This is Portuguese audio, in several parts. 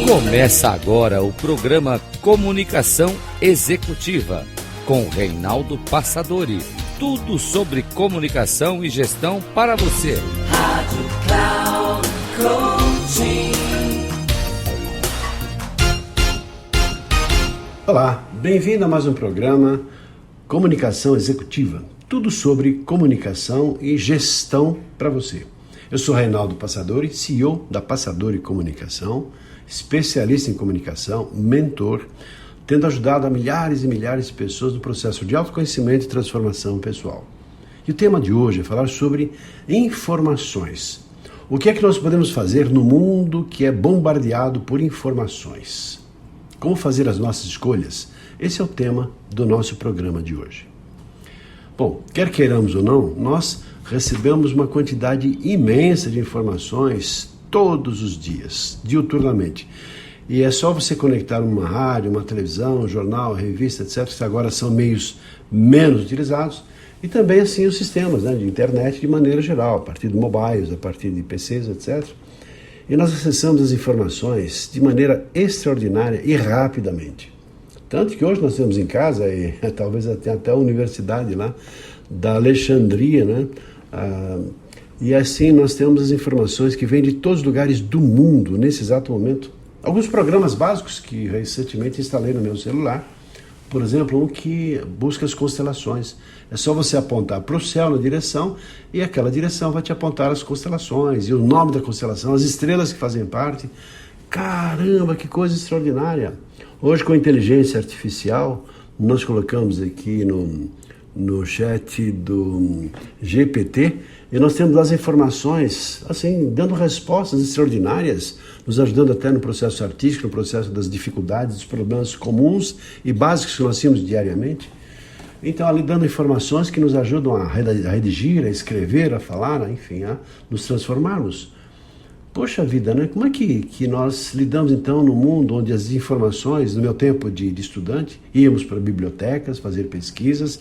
Começa agora o programa Comunicação Executiva, com Reinaldo Passadori. Tudo sobre comunicação e gestão para você. Rádio Cloud Coaching. Olá, bem-vindo a mais um programa Comunicação Executiva. Tudo sobre comunicação e gestão para você. Eu sou Reinaldo Passadori, CEO da Passadori Comunicação, especialista em comunicação, mentor, tendo ajudado a milhares e milhares de pessoas no processo de autoconhecimento e transformação pessoal. E o tema de hoje é falar sobre informações. O que é que nós podemos fazer no mundo que é bombardeado por informações? Como fazer as nossas escolhas? Esse é o tema do nosso programa de hoje. Bom, quer queiramos ou não, nós recebemos uma quantidade imensa de informações todos os dias, diuturnamente. E é só você conectar uma rádio, uma televisão, um jornal, revista, etc., que agora são meios menos utilizados, e também assim os sistemas de internet de maneira geral, a partir de mobiles, a partir de PCs, etc. E nós acessamos as informações de maneira extraordinária e rapidamente. Tanto que hoje nós temos em casa, e talvez até a universidade lá, da Alexandria, né? E assim nós temos as informações que vêm de todos os lugares do mundo, nesse exato momento. Alguns programas básicos que recentemente instalei no meu celular, por exemplo, um que busca as constelações. É só você apontar para o céu na direção e aquela direção vai te apontar as constelações e o nome da constelação, as estrelas que fazem parte. Caramba, que coisa extraordinária! Hoje, com a inteligência artificial, nós colocamos aqui no chat do GPT e nós temos as informações, assim, dando respostas extraordinárias, nos ajudando até no processo artístico, no processo das dificuldades, dos problemas comuns e básicos que nós temos diariamente. Então, ali dando informações que nos ajudam a redigir, a escrever, a falar, enfim, a nos transformarmos. Poxa vida, né? Como é que nós lidamos então no mundo onde as informações, no meu tempo de estudante, íamos para bibliotecas fazer pesquisas,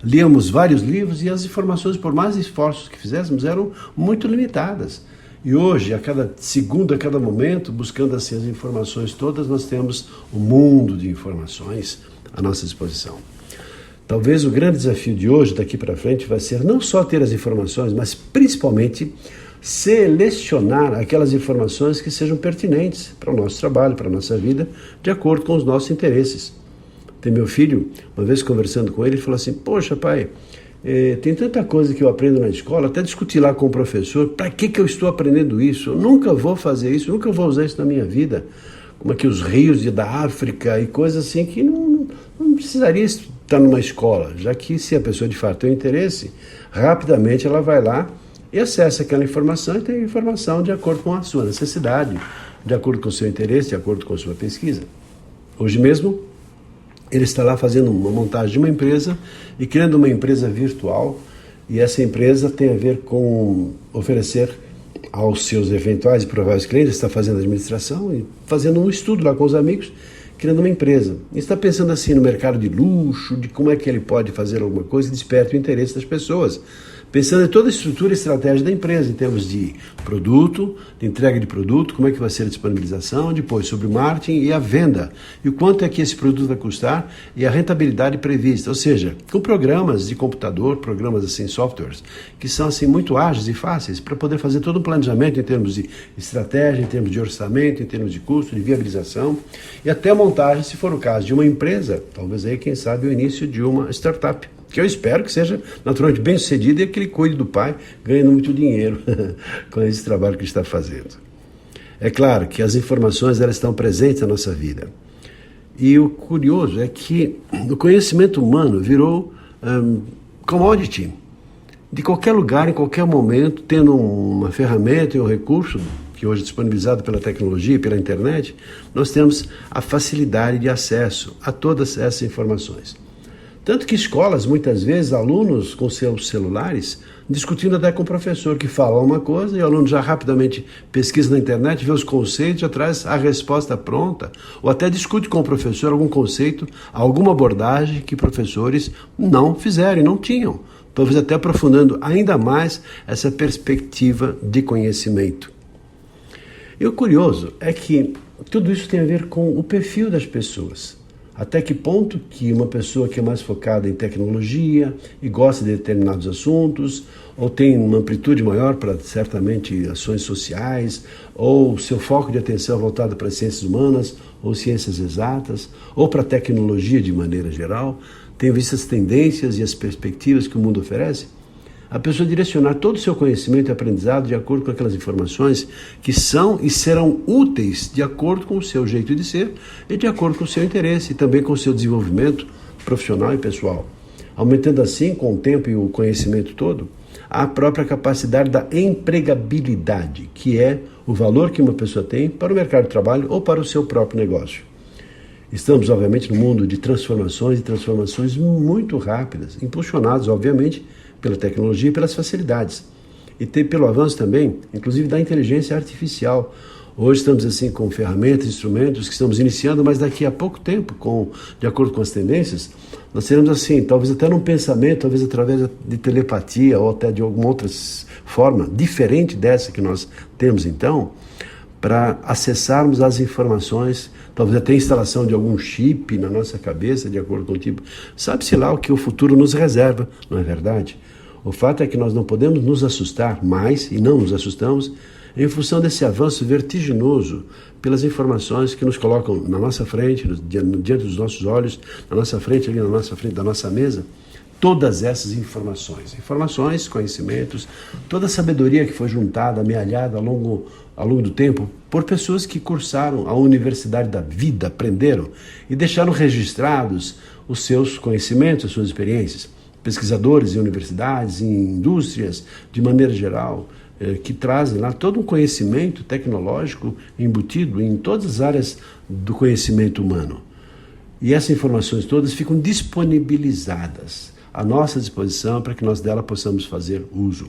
líamos vários livros e as informações, por mais esforços que fizéssemos, eram muito limitadas. E hoje, a cada segundo, a cada momento, buscando assim as informações todas, nós temos um mundo de informações à nossa disposição. Talvez o grande desafio de hoje, daqui para frente, vai ser não só ter as informações, mas principalmente selecionar aquelas informações que sejam pertinentes para o nosso trabalho, para a nossa vida, de acordo com os nossos interesses. Tem meu filho, uma vez conversando com ele, ele falou assim: poxa pai, tem tanta coisa que eu aprendo na escola, até discutir lá com o professor, para que eu estou aprendendo isso? Eu nunca vou fazer isso, nunca vou usar isso na minha vida. Como aqui os rios da África e coisas assim que não precisaria estar numa escola, já que se a pessoa de fato tem interesse, rapidamente ela vai lá e acessa aquela informação e tem informação de acordo com a sua necessidade, de acordo com o seu interesse, de acordo com a sua pesquisa. Hoje mesmo, ele está lá fazendo uma montagem de uma empresa e criando uma empresa virtual, e essa empresa tem a ver com oferecer aos seus eventuais e prováveis clientes, está fazendo administração e fazendo um estudo lá com os amigos, criando uma empresa. E está pensando assim no mercado de luxo, de como é que ele pode fazer alguma coisa que desperte o interesse das pessoas. Pensando em toda a estrutura e estratégia da empresa, em termos de produto, de entrega de produto, como é que vai ser a disponibilização, depois sobre o marketing e a venda, e o quanto é que esse produto vai custar e a rentabilidade prevista, ou seja, com programas de computador, programas assim, softwares, que são assim muito ágeis e fáceis para poder fazer todo um planejamento em termos de estratégia, em termos de orçamento, em termos de custo, de viabilização e até a montagem, se for o caso, de uma empresa, talvez aí, quem sabe, o início de uma startup, que eu espero que seja naturalmente bem sucedido e que ele cuide do pai, ganhando muito dinheiro com esse trabalho que está fazendo. É claro que as informações elas estão presentes na nossa vida. E o curioso é que o conhecimento humano virou commodity. De qualquer lugar, em qualquer momento, tendo uma ferramenta e um recurso, que hoje é disponibilizado pela tecnologia e pela internet, nós temos a facilidade de acesso a todas essas informações. Tanto que escolas, muitas vezes, alunos com seus celulares, discutindo até com o professor, que fala uma coisa e o aluno já rapidamente pesquisa na internet, vê os conceitos, já traz a resposta pronta, ou até discute com o professor algum conceito, alguma abordagem que professores não fizeram e não tinham, talvez até aprofundando ainda mais essa perspectiva de conhecimento. E o curioso é que tudo isso tem a ver com o perfil das pessoas. Até que ponto que uma pessoa que é mais focada em tecnologia e gosta de determinados assuntos, ou tem uma amplitude maior para, certamente, ações sociais, ou seu foco de atenção voltado para as ciências humanas, ou ciências exatas, ou para a tecnologia de maneira geral, tem visto as tendências e as perspectivas que o mundo oferece, a pessoa direcionar todo o seu conhecimento e aprendizado de acordo com aquelas informações que são e serão úteis de acordo com o seu jeito de ser e de acordo com o seu interesse e também com o seu desenvolvimento profissional e pessoal. Aumentando assim, com o tempo e o conhecimento todo, a própria capacidade da empregabilidade, que é o valor que uma pessoa tem para o mercado de trabalho ou para o seu próprio negócio. Estamos, obviamente, no mundo de transformações e transformações muito rápidas, impulsionados, obviamente, pela tecnologia e pelas facilidades. E pelo avanço também, inclusive, da inteligência artificial. Hoje estamos assim com ferramentas, instrumentos que estamos iniciando, mas daqui a pouco tempo, de acordo com as tendências, nós teremos assim, talvez até num pensamento, talvez através de telepatia ou até de alguma outra forma, diferente dessa que nós temos então, para acessarmos as informações, talvez até a instalação de algum chip na nossa cabeça, de acordo com o tipo. Sabe-se lá o que o futuro nos reserva, não é verdade? O fato é que nós não podemos nos assustar mais, e não nos assustamos, em função desse avanço vertiginoso pelas informações que nos colocam na nossa frente, diante dos nossos olhos, na nossa frente, ali na nossa frente da nossa mesa, todas essas informações, conhecimentos, toda a sabedoria que foi juntada, amealhada ao longo do tempo por pessoas que cursaram a universidade da vida, aprenderam e deixaram registrados os seus conhecimentos, as suas experiências. Pesquisadores em universidades, em indústrias, de maneira geral, que trazem lá todo um conhecimento tecnológico embutido em todas as áreas do conhecimento humano. E essas informações todas ficam disponibilizadas à nossa disposição para que nós dela possamos fazer uso.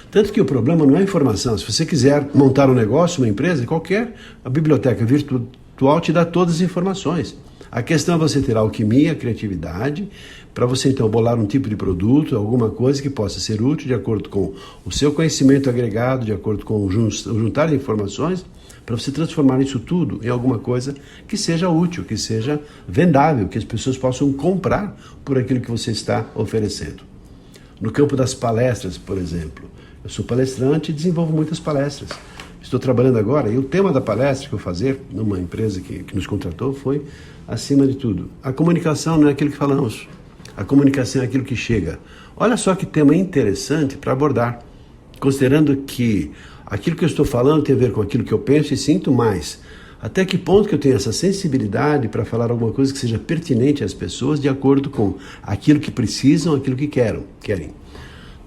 Tanto que o problema não é a informação. Se você quiser montar um negócio, uma empresa, qualquer, a biblioteca virtual te dá todas as informações. A questão é você ter a alquimia, a criatividade, para você então bolar um tipo de produto, alguma coisa que possa ser útil de acordo com o seu conhecimento agregado, de acordo com o juntar de informações, para você transformar isso tudo em alguma coisa que seja útil, que seja vendável, que as pessoas possam comprar por aquilo que você está oferecendo. No campo das palestras, por exemplo, eu sou palestrante e desenvolvo muitas palestras. Estou trabalhando agora e o tema da palestra que eu vou fazer numa empresa que nos contratou foi, acima de tudo, a comunicação não é aquilo que falamos, a comunicação é aquilo que chega. Olha só que tema interessante para abordar, considerando que aquilo que eu estou falando tem a ver com aquilo que eu penso e sinto mais. Até que ponto que eu tenho essa sensibilidade para falar alguma coisa que seja pertinente às pessoas de acordo com aquilo que precisam, aquilo que querem.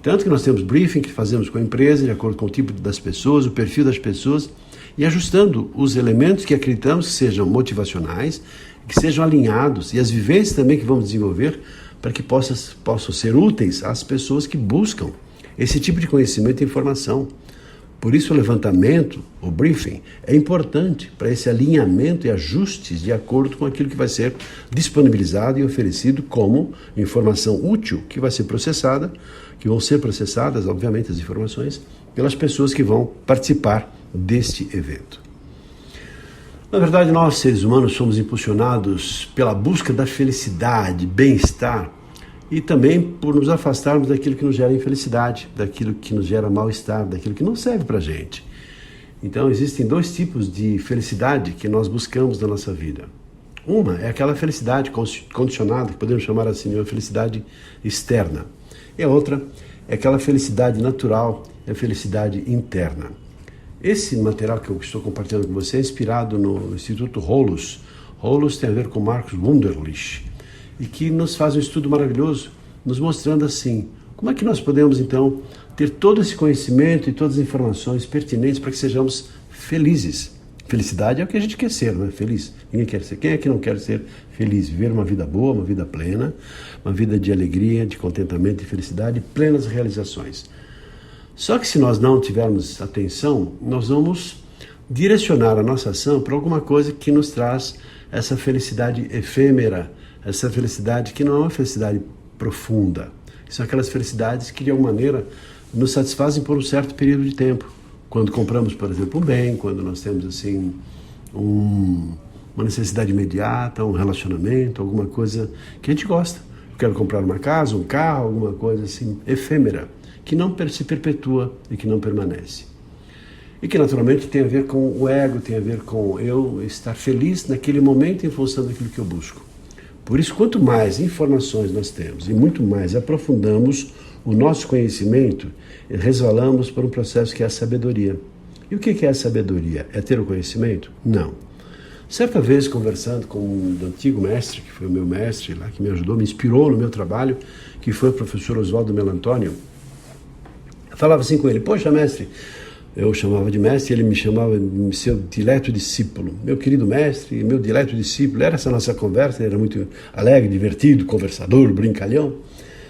Tanto que nós temos briefing que fazemos com a empresa, de acordo com o tipo das pessoas, o perfil das pessoas, e ajustando os elementos que acreditamos que sejam motivacionais, que sejam alinhados, e as vivências também que vamos desenvolver para que possam ser úteis às pessoas que buscam esse tipo de conhecimento e informação. Por isso o levantamento, o briefing, é importante para esse alinhamento e ajustes de acordo com aquilo que vai ser disponibilizado e oferecido como informação útil que vai ser processada, que vão ser processadas, obviamente, as informações, pelas pessoas que vão participar deste evento. Na verdade, nós, seres humanos, somos impulsionados pela busca da felicidade, bem-estar, e também por nos afastarmos daquilo que nos gera infelicidade, daquilo que nos gera mal-estar, daquilo que não serve para a gente. Então, existem dois tipos de felicidade que nós buscamos na nossa vida. Uma é aquela felicidade condicionada, que podemos chamar assim de uma felicidade externa. E a outra é aquela felicidade natural, é a felicidade interna. Esse material que eu estou compartilhando com você é inspirado no Instituto Holos. Holos tem a ver com Marcus Wunderlich, e que nos faz um estudo maravilhoso, nos mostrando assim, como é que nós podemos então ter todo esse conhecimento e todas as informações pertinentes para que sejamos felizes. Felicidade é o que a gente quer ser, não é? Feliz. Ninguém quer ser. Quem é que não quer ser feliz? Viver uma vida boa, uma vida plena, uma vida de alegria, de contentamento e felicidade, plenas realizações. Só que se nós não tivermos atenção, nós vamos direcionar a nossa ação para alguma coisa que nos traz essa felicidade efêmera, essa felicidade que não é uma felicidade profunda. São aquelas felicidades que de alguma maneira nos satisfazem por um certo período de tempo, Quando compramos, por exemplo, um bem, quando nós temos assim uma necessidade imediata, um relacionamento, alguma coisa que a gente gosta. Eu quero comprar uma casa, um carro, alguma coisa assim efêmera, que não se perpetua e que não permanece. E que naturalmente tem a ver com o ego, tem a ver com eu estar feliz naquele momento em função daquilo que eu busco. Por isso, quanto mais informações nós temos e muito mais aprofundamos o nosso conhecimento, resvalamos para um processo que é a sabedoria. E o que é a sabedoria? É ter o conhecimento? Não. Certa vez, conversando com um antigo mestre, que foi o meu mestre lá, que me ajudou, me inspirou no meu trabalho, que foi o professor Oswaldo Melantônio, eu falava assim com ele: poxa, mestre, eu chamava de mestre, ele me chamava de seu dileto discípulo. Meu querido mestre, meu dileto discípulo. Era essa nossa conversa, ele era muito alegre, divertido, conversador, brincalhão.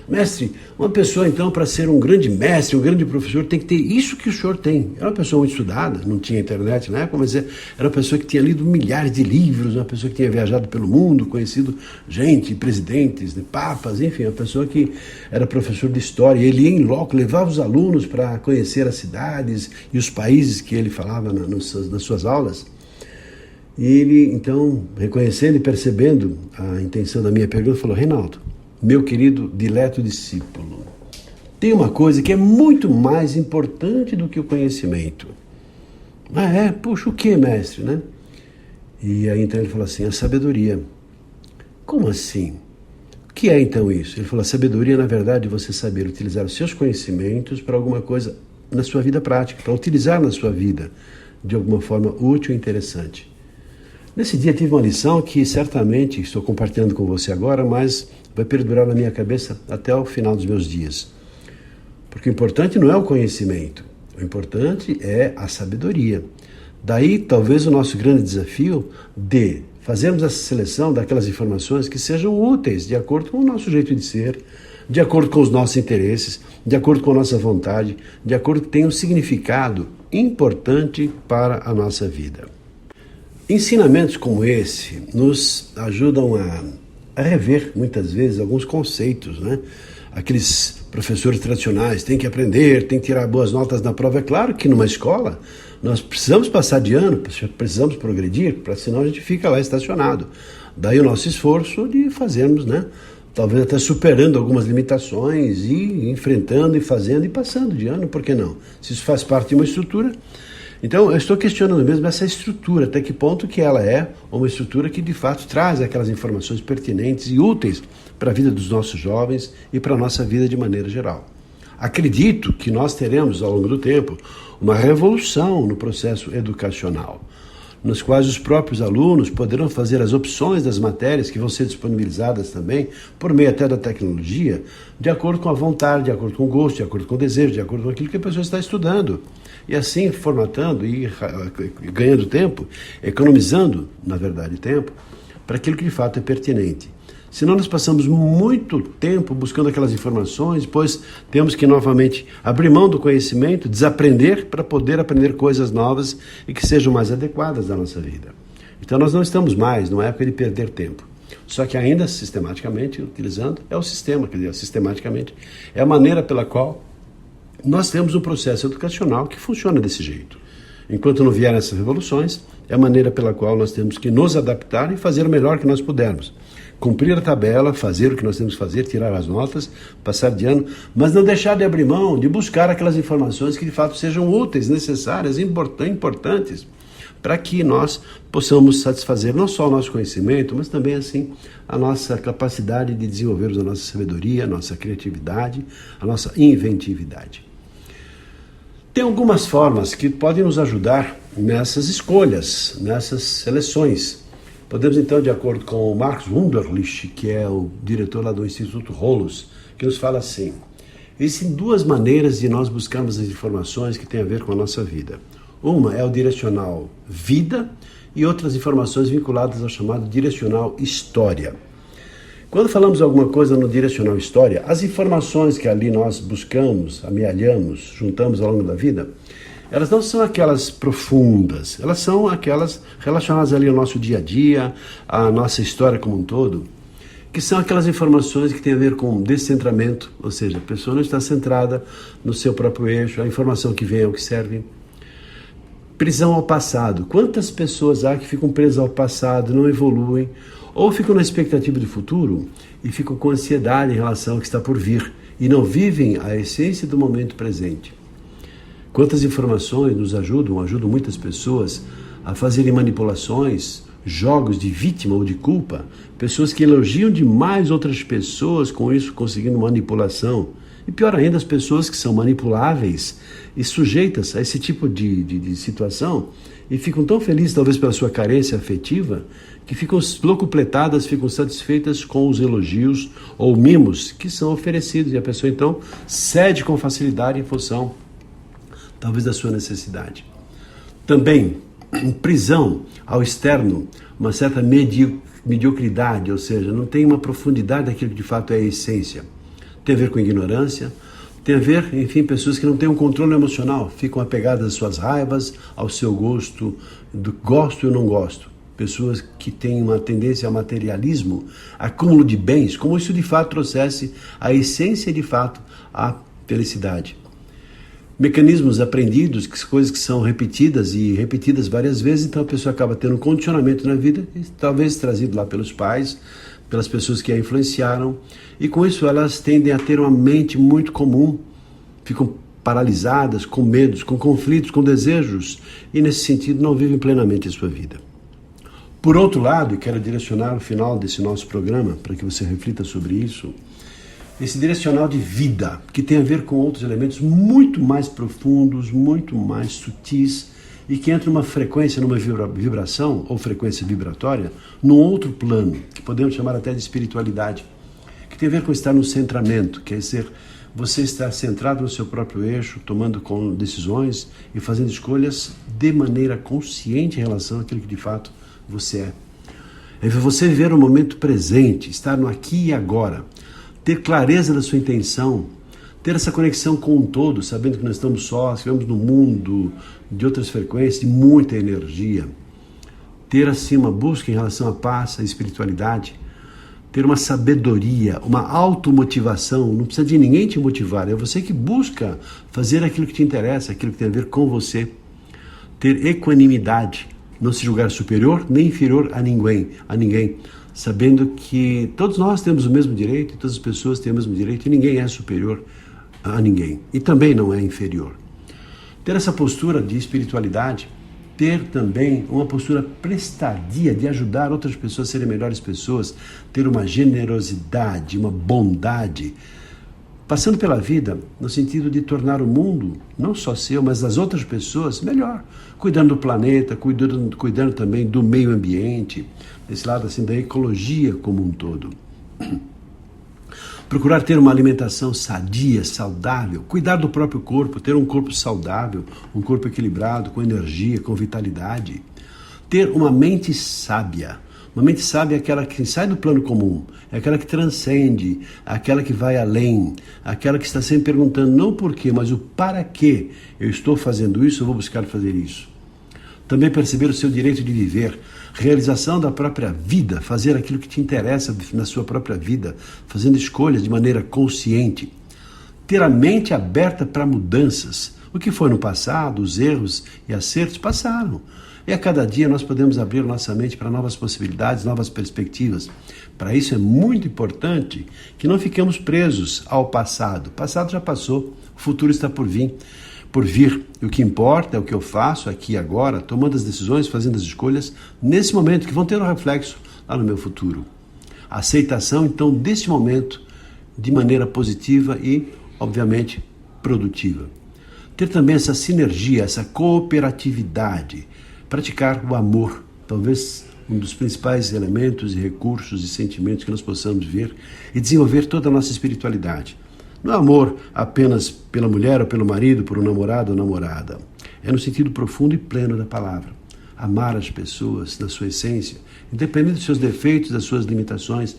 Mestre, uma pessoa então, para ser um grande mestre, um grande professor, tem que ter isso que o senhor tem. Era uma pessoa muito estudada, não tinha internet na época, mas era uma pessoa que tinha lido milhares de livros, uma pessoa que tinha viajado pelo mundo, conhecido gente, presidentes, papas, enfim, uma pessoa que era professor de história. Ele ia em loco, levava os alunos para conhecer as cidades e os países que ele falava nas suas aulas. E ele, então, reconhecendo e percebendo a intenção da minha pergunta, falou: Reinaldo, meu querido dileto discípulo, tem uma coisa que é muito mais importante do que o conhecimento. Puxa, o que, mestre, né? E aí então ele falou assim: a sabedoria. Como assim? O que é então isso? Ele falou: a sabedoria, na verdade, é você saber utilizar os seus conhecimentos para alguma coisa na sua vida prática, para utilizar na sua vida de alguma forma útil e interessante. Nesse dia tive uma lição que certamente estou compartilhando com você agora, mas vai perdurar na minha cabeça até o final dos meus dias. Porque o importante não é o conhecimento, o importante é a sabedoria. Daí, talvez, o nosso grande desafio de fazermos essa seleção daquelas informações que sejam úteis, de acordo com o nosso jeito de ser, de acordo com os nossos interesses, de acordo com a nossa vontade, de acordo com que tenham um significado importante para a nossa vida. Ensinamentos como esse nos ajudam a rever, muitas vezes, alguns conceitos, né? Aqueles professores tradicionais, tem que aprender, tem que tirar boas notas na prova. É claro que numa escola nós precisamos passar de ano, precisamos progredir, para senão a gente fica lá estacionado. Daí o nosso esforço de fazermos, né? Talvez até superando algumas limitações e enfrentando e fazendo e passando de ano, por que não? Se isso faz parte de uma estrutura. Então, eu estou questionando mesmo essa estrutura, até que ponto que ela é uma estrutura que, de fato, traz aquelas informações pertinentes e úteis para a vida dos nossos jovens e para a nossa vida de maneira geral. Acredito que nós teremos, ao longo do tempo, uma revolução no processo educacional, nos quais os próprios alunos poderão fazer as opções das matérias que vão ser disponibilizadas também, por meio até da tecnologia, de acordo com a vontade, de acordo com o gosto, de acordo com o desejo, de acordo com aquilo que a pessoa está estudando. E assim, formatando e ganhando tempo, economizando, na verdade, tempo, para aquilo que de fato é pertinente. Senão nós passamos muito tempo buscando aquelas informações, depois temos que novamente abrir mão do conhecimento, desaprender para poder aprender coisas novas e que sejam mais adequadas à nossa vida. Então nós não estamos mais numa época de perder tempo. Só que ainda sistematicamente, utilizando, é o sistema, quer dizer, sistematicamente, é a maneira pela qual nós temos um processo educacional que funciona desse jeito. Enquanto não vierem essas revoluções, é a maneira pela qual nós temos que nos adaptar e fazer o melhor que nós pudermos. Cumprir a tabela, fazer o que nós temos que fazer, tirar as notas, passar de ano, mas não deixar de abrir mão, de buscar aquelas informações que de fato sejam úteis, necessárias, importantes, para que nós possamos satisfazer não só o nosso conhecimento, mas também assim a nossa capacidade de desenvolvermos a nossa sabedoria, a nossa criatividade, a nossa inventividade. Tem algumas formas que podem nos ajudar nessas escolhas, nessas seleções. Podemos então, de acordo com o Marcos Wunderlich, que é o diretor lá do Instituto Holos, que nos fala assim: existem duas maneiras de nós buscarmos as informações que têm a ver com a nossa vida. Uma é o direcional vida e outras informações vinculadas ao chamado direcional história. Quando falamos alguma coisa no direcional história, as informações que ali nós buscamos, amealhamos, juntamos ao longo da vida, elas não são aquelas profundas, elas são aquelas relacionadas ali ao nosso dia a dia, à nossa história como um todo, que são aquelas informações que têm a ver com descentramento, ou seja, a pessoa não está centrada no seu próprio eixo, a informação que vem é o que serve. Prisão ao passado. Quantas pessoas há que ficam presas ao passado, não evoluem, ou ficam na expectativa do futuro e ficam com ansiedade em relação ao que está por vir e não vivem a essência do momento presente? Quantas informações nos ajudam muitas pessoas a fazerem manipulações, jogos de vítima ou de culpa, pessoas que elogiam demais outras pessoas, com isso conseguindo manipulação. E pior ainda, as pessoas que são manipuláveis e sujeitas a esse tipo de situação e ficam tão felizes, talvez pela sua carência afetiva, que ficam locupletadas, ficam satisfeitas com os elogios ou mimos que são oferecidos. E a pessoa então cede com facilidade em função, talvez, da sua necessidade. Também, em prisão ao externo, uma certa mediocridade, ou seja, não tem uma profundidade daquilo que de fato é a essência. Tem a ver com ignorância, tem a ver, enfim, pessoas que não têm um controle emocional, ficam apegadas às suas raivas, ao seu gosto, do gosto e não gosto. Pessoas que têm uma tendência ao materialismo, acúmulo de bens, como isso de fato trouxesse a essência de fato, a felicidade. Mecanismos aprendidos, coisas que são repetidas e repetidas várias vezes, então a pessoa acaba tendo um condicionamento na vida, talvez trazido lá pelos pais, pelas pessoas que a influenciaram, e com isso elas tendem a ter uma mente muito comum, ficam paralisadas, com medos, com conflitos, com desejos, e nesse sentido não vivem plenamente a sua vida. Por outro lado, e quero direcionar o final desse nosso programa, para que você reflita sobre isso, esse direcional de vida, que tem a ver com outros elementos muito mais profundos, muito mais sutis, e que entra numa frequência, numa vibração, ou frequência vibratória, num outro plano, que podemos chamar até de espiritualidade, que tem a ver com estar no centramento, quer dizer, você estar centrado no seu próprio eixo, tomando decisões e fazendo escolhas de maneira consciente em relação àquilo que de fato você é. É você viver o momento presente, estar no aqui e agora, ter clareza da sua intenção, ter essa conexão com o todo, sabendo que nós estamos sós, que vivemos num mundo de outras frequências, de muita energia. Ter assim uma busca em relação à paz, à espiritualidade, ter uma sabedoria, uma automotivação, não precisa de ninguém te motivar, é você que busca fazer aquilo que te interessa, aquilo que tem a ver com você. Ter equanimidade, não se julgar superior nem inferior a ninguém, sabendo que todos nós temos o mesmo direito, todas as pessoas têm o mesmo direito e ninguém é superior a ninguém e também não é inferior. Ter essa postura de espiritualidade, ter também uma postura prestadia de ajudar outras pessoas a serem melhores pessoas, ter uma generosidade, uma bondade, passando pela vida no sentido de tornar o mundo, não só seu, mas das outras pessoas, melhor, cuidando do planeta, cuidando também do meio ambiente, desse lado assim da ecologia como um todo. Procurar ter uma alimentação sadia, saudável, cuidar do próprio corpo, ter um corpo saudável, um corpo equilibrado, com energia, com vitalidade. Ter uma mente sábia. Uma mente sábia é aquela que sai do plano comum, é aquela que transcende, aquela que vai além, aquela que está sempre perguntando não o porquê, mas o para que eu estou fazendo isso, eu vou buscar fazer isso. Também perceber o seu direito de viver, realização da própria vida, fazer aquilo que te interessa na sua própria vida, fazendo escolhas de maneira consciente. Ter a mente aberta para mudanças. O que foi no passado, os erros e acertos passaram. E a cada dia nós podemos abrir nossa mente para novas possibilidades, novas perspectivas. Para isso é muito importante que não fiquemos presos ao passado. O passado já passou, o futuro está por vir. E o que importa é o que eu faço aqui e agora, tomando as decisões, fazendo as escolhas nesse momento, que vão ter um reflexo lá no meu futuro. A aceitação, então, desse momento de maneira positiva e, obviamente, produtiva. Ter também essa sinergia, essa cooperatividade, praticar o amor, talvez um dos principais elementos e recursos e sentimentos que nós possamos ver e desenvolver toda a nossa espiritualidade. Não é amor apenas pela mulher ou pelo marido, por um namorado ou namorada. É no sentido profundo e pleno da palavra. Amar as pessoas na sua essência, independente dos seus defeitos, das suas limitações.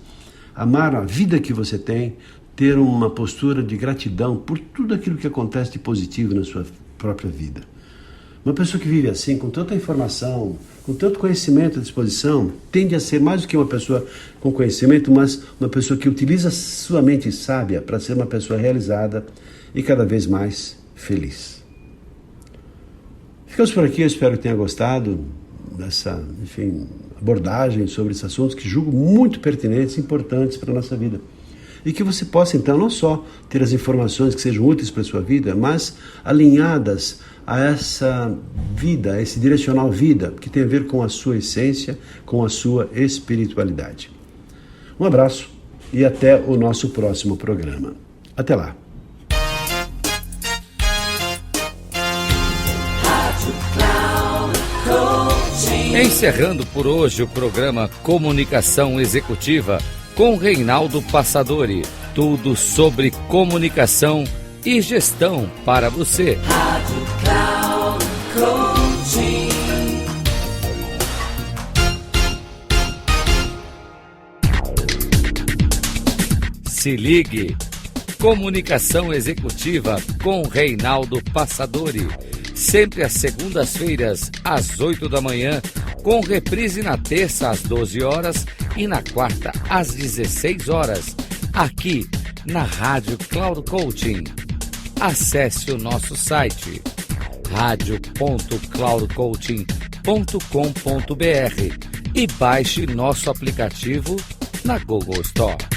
Amar a vida que você tem, ter uma postura de gratidão por tudo aquilo que acontece de positivo na sua própria vida. Uma pessoa que vive assim, com tanta informação, com tanto conhecimento à disposição, tende a ser mais do que uma pessoa com conhecimento, mas uma pessoa que utiliza sua mente sábia para ser uma pessoa realizada e cada vez mais feliz. Ficamos por aqui, eu espero que tenha gostado dessa, abordagem sobre esses assuntos que julgo muito pertinentes e importantes para a nossa vida. E que você possa, então, não só ter as informações que sejam úteis para a sua vida, mas alinhadas a essa vida, a esse direcional vida, que tem a ver com a sua essência, com a sua espiritualidade. Um abraço e até o nosso próximo programa. Até lá. Encerrando por hoje o programa Comunicação Executiva com Reinaldo Passadori. Tudo sobre comunicação e gestão para você. Rádio Cloud Coaching. Se ligue. Comunicação Executiva com Reinaldo Passadori. Sempre às segundas-feiras, às 8 da manhã, com reprise na terça às 12 horas e na quarta às 16 horas, aqui na Rádio Cloud Coaching. Acesse o nosso site radio.cloudcoaching.com.br e baixe nosso aplicativo na Google Store.